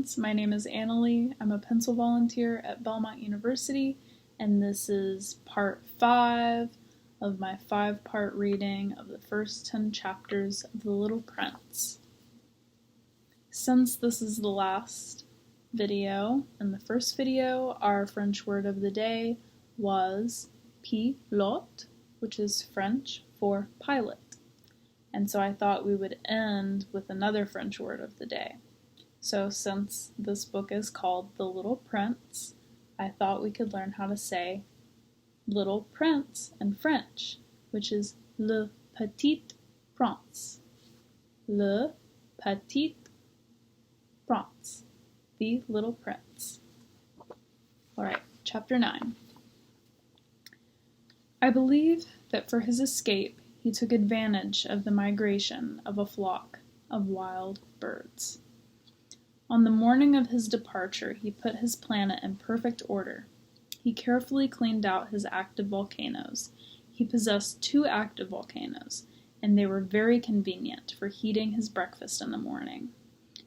students. My name is Annalee. I'm a pencil volunteer at Belmont University, and this is part 5 of my 5-part reading of the first 10 chapters of The Little Prince. Since this is the last video, in the first video, our French word of the day was pilote, which is French for pilot. And so I thought we would end with another French word of the day. So since this book is called The Little Prince, I thought we could learn how to say Little Prince in French, which is Le Petit Prince. Le Petit Prince. The Little Prince. Alright, chapter 9. I believe that for his escape he took advantage of the migration of a flock of wild birds. On the morning of his departure, he put his planet in perfect order. He carefully cleaned out his active volcanoes. He possessed 2 active volcanoes, and they were very convenient for heating his breakfast in the morning.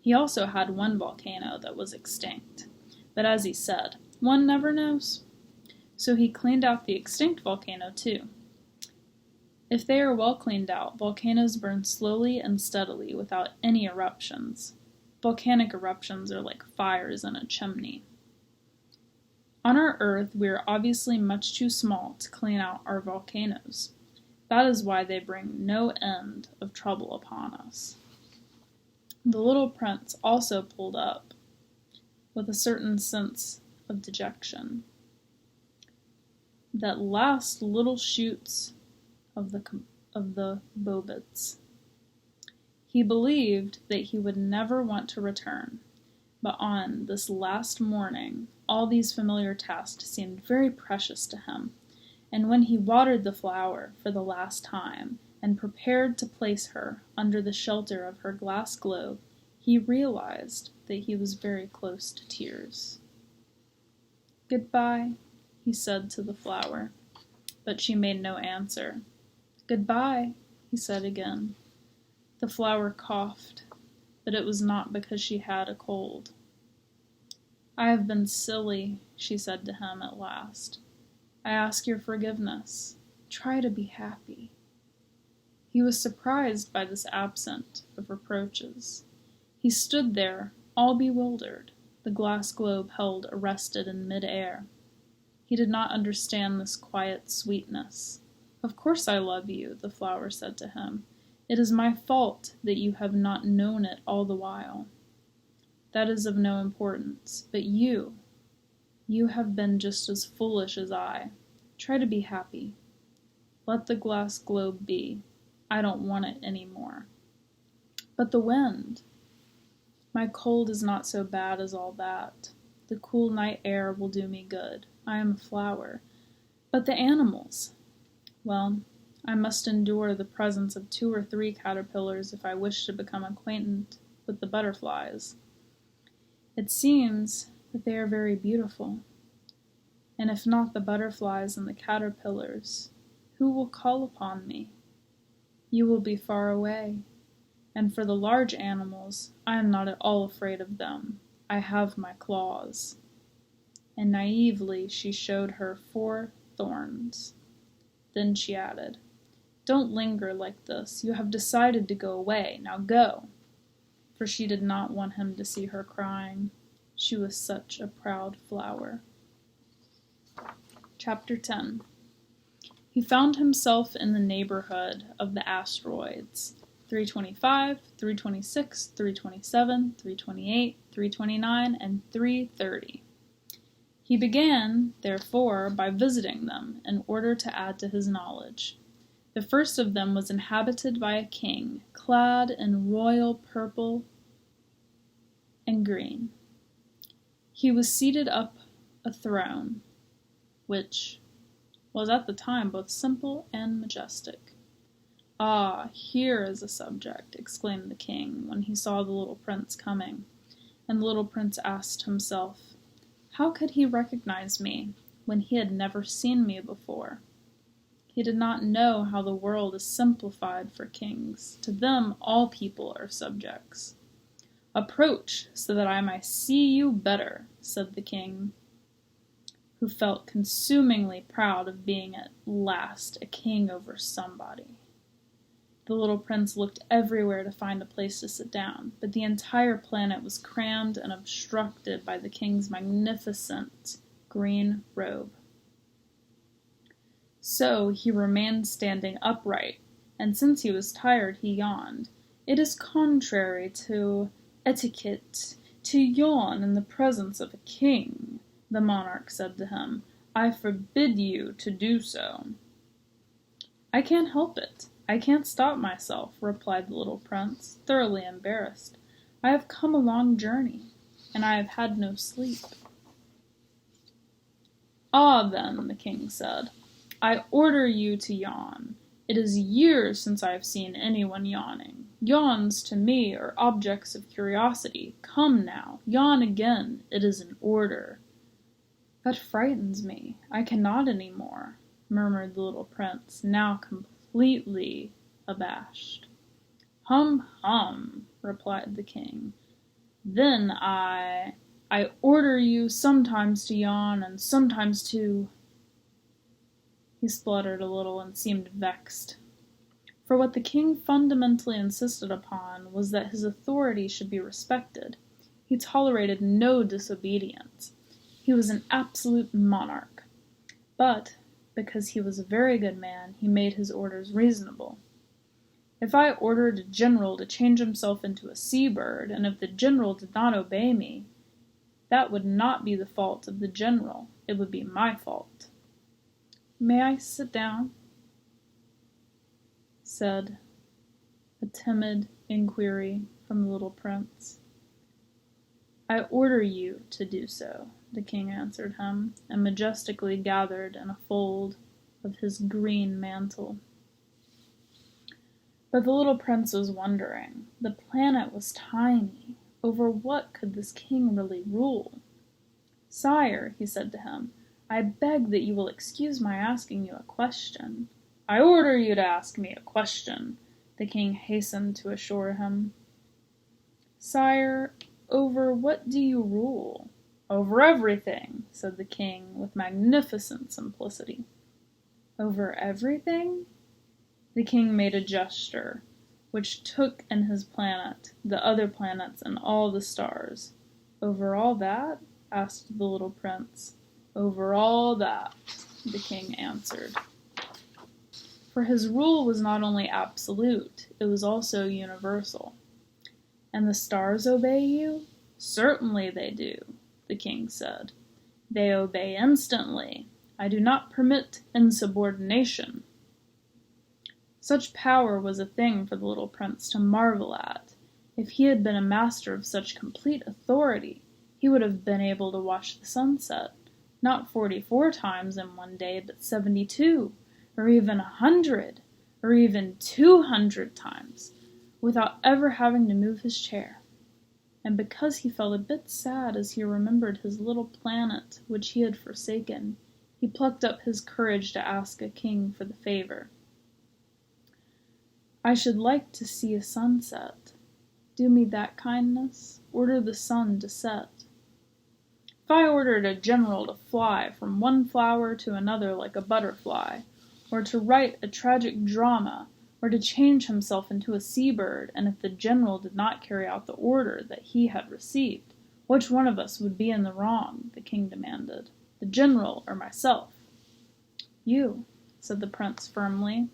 He also had 1 volcano that was extinct, but as he said, one never knows. So he cleaned out the extinct volcano too. If they are well cleaned out, volcanoes burn slowly and steadily without any eruptions. Volcanic eruptions are like fires in a chimney. On our Earth, we are obviously much too small to clean out our volcanoes. That is why they bring no end of trouble upon us. The little prince also pulled up, with a certain sense of dejection. That last little shoots of the bobids. He believed that he would never want to return, but on this last morning, all these familiar tasks seemed very precious to him, and when he watered the flower for the last time and prepared to place her under the shelter of her glass globe, he realized that he was very close to tears. "Goodbye," he said to the flower, but she made no answer. "Goodbye," he said again. The flower coughed, but it was not because she had a cold. "I have been silly," she said to him at last. "I ask your forgiveness. Try to be happy." He was surprised by this absence of reproaches. He stood there, all bewildered, the glass globe held arrested in mid-air. He did not understand this quiet sweetness. "Of course I love you," the flower said to him. "It is my fault that you have not known it all the while. That is of no importance, but you have been just as foolish as I. Try to be happy. Let the glass globe be. I don't want it any more." "But the wind." "My cold is not so bad as all that. The cool night air will do me good. I am a flower. But the animals. Well, I must endure the presence of 2 or 3 caterpillars if I wish to become acquainted with the butterflies. It seems that they are very beautiful. And if not the butterflies and the caterpillars, who will call upon me? You will be far away. And for the large animals, I am not at all afraid of them. I have my claws." And naively she showed her 4 thorns. Then she added, "Don't linger like this. You have decided to go away. Now go." For she did not want him to see her crying. She was such a proud flower. Chapter 10. He found himself in the neighborhood of the asteroids. 325, 326, 327, 328, 329, and 330. He began, therefore, by visiting them in order to add to his knowledge. The first of them was inhabited by a king, clad in royal purple and green. He was seated up a throne, which was at the time both simple and majestic. "Ah, here is a subject," exclaimed the king when he saw the little prince coming. And the little prince asked himself, how could he recognize me when he had never seen me before? He did not know how the world is simplified for kings. To them all people are subjects. "Approach, so that I may see you better," said the king, who felt consumingly proud of being at last a king over somebody. The little prince looked everywhere to find a place to sit down, but the entire planet was crammed and obstructed by the king's magnificent green robe. So he remained standing upright, and since he was tired, he yawned. "It is contrary to etiquette to yawn in the presence of a king," the monarch said to him. "I forbid you to do so." "I can't help it. I can't stop myself," replied the little prince, thoroughly embarrassed. "I have come a long journey, and I have had no sleep." "Ah, then," the king said, "I order you to yawn. It is years since I have seen anyone yawning. Yawns to me are objects of curiosity. Come now, yawn again. It is an order." "That frightens me. I cannot any more," murmured the little prince, now completely abashed. "Hum, hum," replied the king. "Then I order you sometimes to yawn and sometimes to—" He spluttered a little and seemed vexed. For what the king fundamentally insisted upon was that his authority should be respected. He tolerated no disobedience. He was an absolute monarch. But, because he was a very good man, he made his orders reasonable. If I ordered a general to change himself into a sea-bird, and if the general did not obey me, that would not be the fault of the general. It would be my fault. "May I sit down?" said a timid inquiry from the little prince. "I order you to do so," the king answered him, and majestically gathered in a fold of his green mantle. But the little prince was wondering. The planet was tiny. Over what could this king really rule? "Sire," he said to him, "I beg that you will excuse my asking you a question." "I order you to ask me a question," the king hastened to assure him. "Sire, over what do you rule?" "Over everything," said the king with magnificent simplicity. "Over everything?" The king made a gesture, which took in his planet, the other planets, and all the stars. "Over all that?" asked the little prince. "Over all that," the king answered. For his rule was not only absolute, it was also universal. "And the stars obey you?" "Certainly they do," the king said. "They obey instantly. I do not permit insubordination." Such power was a thing for the little prince to marvel at. If he had been a master of such complete authority, he would have been able to watch the sunset, not 44 times in one day, but 72, or even 100, or even 200 times, without ever having to move his chair. And because he felt a bit sad as he remembered his little planet which he had forsaken, he plucked up his courage to ask a king for the favor. "I should like to see a sunset. Do me that kindness. Order the sun to set." "If I ordered a general to fly from one flower to another like a butterfly, or to write a tragic drama, or to change himself into a sea-bird, and if the general did not carry out the order that he had received, which one of us would be in the wrong?" the king demanded. "The general or myself?" "You," said the prince firmly.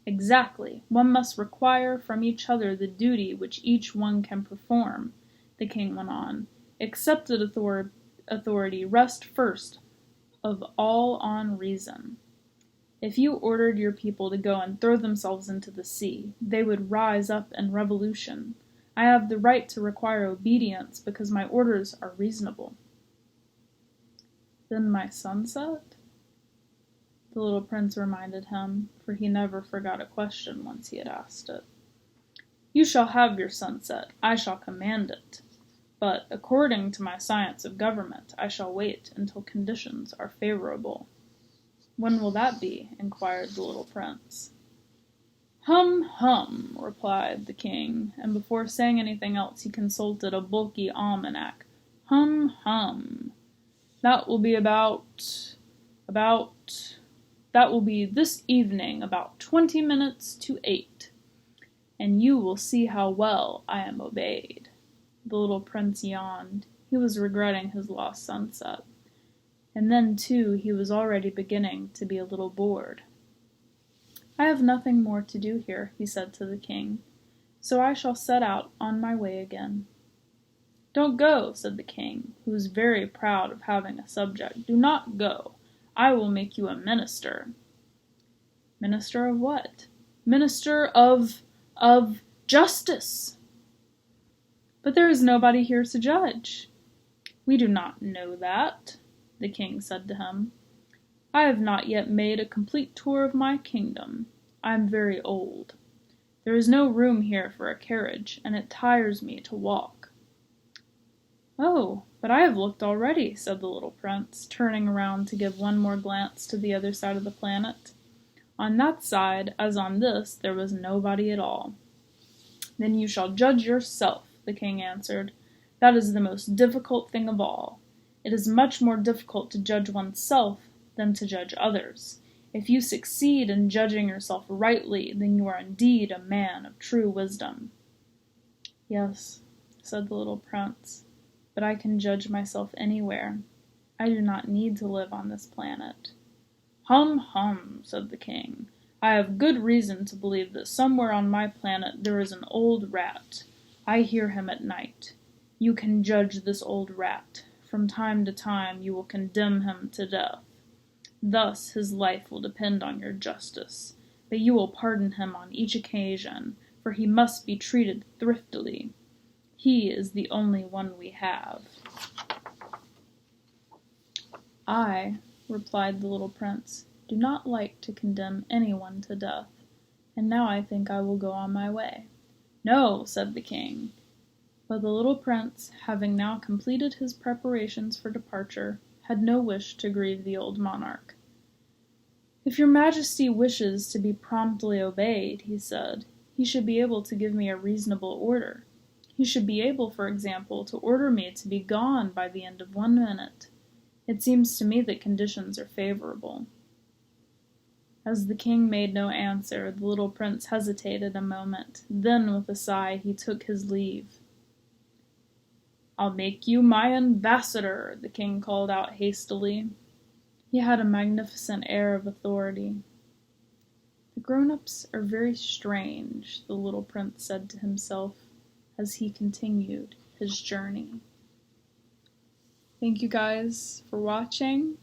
"Exactly. One must require from each other the duty which each one can perform," the king went on. "Accepted authority rests first of all on reason. If you ordered your people to go and throw themselves into the sea, they would rise up in revolution. I have the right to require obedience because my orders are reasonable." "Then my sunset?" the little prince reminded him, for he never forgot a question once he had asked it. "You shall have your sunset. I shall command it. But, according to my science of government, I shall wait until conditions are favorable." "When will that be?" inquired the little prince. "Hum, hum," replied the king, and before saying anything else he consulted a bulky almanac. "Hum, hum. That will be that will be this evening about 20 minutes to 8, and you will see how well I am obeyed." The little prince yawned. He was regretting his lost sunset. And then, too, he was already beginning to be a little bored. "I have nothing more to do here," he said to the king, "so I shall set out on my way again." "Don't go," said the king, who was very proud of having a subject. "Do not go. I will make you a minister." "Minister of what?" "Minister of justice." "But there is nobody here to judge." "We do not know that," the king said to him. "I have not yet made a complete tour of my kingdom. I am very old. There is no room here for a carriage, and it tires me to walk." "Oh, but I have looked already," said the little prince, turning around to give one more glance to the other side of the planet. On that side, as on this, there was nobody at all. "Then you shall judge yourself," the king answered. "That is the most difficult thing of all. It is much more difficult to judge oneself than to judge others. If you succeed in judging yourself rightly, then you are indeed a man of true wisdom." "Yes," said the little prince, "but I can judge myself anywhere. I do not need to live on this planet." "Hum, hum," said the king. "I have good reason to believe that somewhere on my planet there is an old rat. I hear him at night. You can judge this old rat. From time to time you will condemn him to death. Thus his life will depend on your justice, but you will pardon him on each occasion, for he must be treated thriftily. He is the only one we have." "I," replied the little prince, "do not like to condemn anyone to death, and now I think I will go on my way." "No," said the king. But the little prince, having now completed his preparations for departure, had no wish to grieve the old monarch. "If your majesty wishes to be promptly obeyed," he said, "he should be able to give me a reasonable order. He should be able, for example, to order me to be gone by the end of 1 minute. It seems to me that conditions are favorable." As the king made no answer, the little prince hesitated a moment. Then, with a sigh, he took his leave. "I'll make you my ambassador," the king called out hastily. He had a magnificent air of authority. "The grown-ups are very strange," the little prince said to himself as he continued his journey. Thank you guys for watching.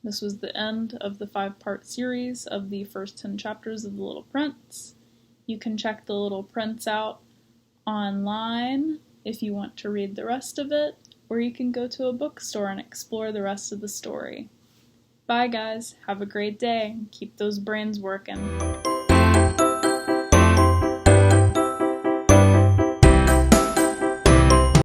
This was the end of the 5-part series of the first 10 chapters of The Little Prince. You can check The Little Prince out online if you want to read the rest of it, or you can go to a bookstore and explore the rest of the story. Bye guys, have a great day, keep those brains working.